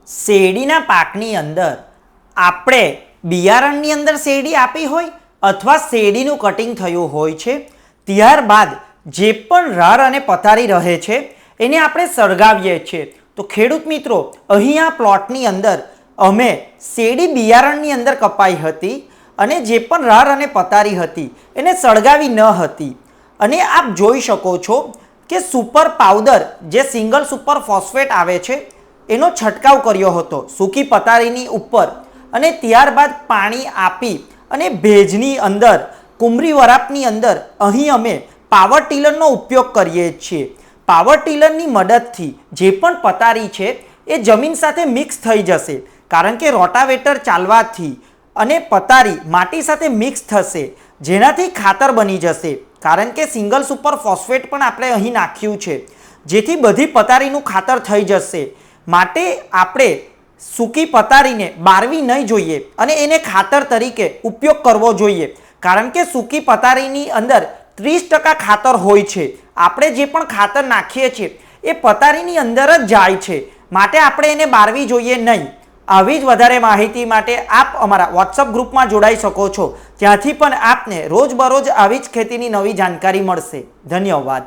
શેરડીના પાકની અંદર આપણે બિયારણની અંદર શેરડી આપી હોય અથવા શેરડીનું કટિંગ થયું હોય છે, ત્યારબાદ જે પણ રાર અને પથારી રહે છે એને આપણે સળગાવીએ છીએ. તો ખેડૂત મિત્રો, અહીં આ પ્લોટની અંદર અમે શેરડી બિયારણની અંદર કપાઈ હતી અને જે પણ રાર અને પથારી હતી એને સળગાવી ન હતી. અને આપ જોઈ શકો છો કે સુપર પાવડર જે સિંગલ સુપર ફોસ્ફેટ આવે છે એનો છંટકાવ કર્યો હતો સૂકી પથારીની ઉપર અને ત્યારબાદ પાણી આપી અને ભેજની અંદર કુમરી વરાપની અંદર અહીં અમે પાવર ટીલરનો ઉપયોગ કરીએ છીએ. પાવર ટીલરની મદદથી જે પણ પથારી છે એ જમીન સાથે મિક્સ થઈ જશે, કારણ કે રોટાવેટર ચાલવાથી અને પથારી માટી સાથે મિક્સ થશે, જેનાથી ખાતર બની જશે. કારણ કે સિંગલ સુપર ફોસ્ફેટ પણ આપણે અહીં નાખ્યું છે, જેથી બધી પથારીનું ખાતર થઈ જશે. માટે આપણે સૂકી પથારીને બારવી નહીં જોઈએ અને એને ખાતર તરીકે ઉપયોગ કરવો જોઈએ, કારણ કે સૂકી પથારીની અંદર 30% ખાતર હોય છે. આપણે જે પણ ખાતર નાખીએ છીએ એ પથારીની અંદર જ જાય છે, માટે આપણે એને બારવી જોઈએ નહીં. આવી જ વધારે માહિતી માટે આપ અમારા વોટ્સઅપ ગ્રુપમાં જોડાઈ શકો છો, ત્યાંથી પણ આપને રોજબરોજ આવી જ ખેતીની નવી જાણકારી મળશે. ધન્યવાદ.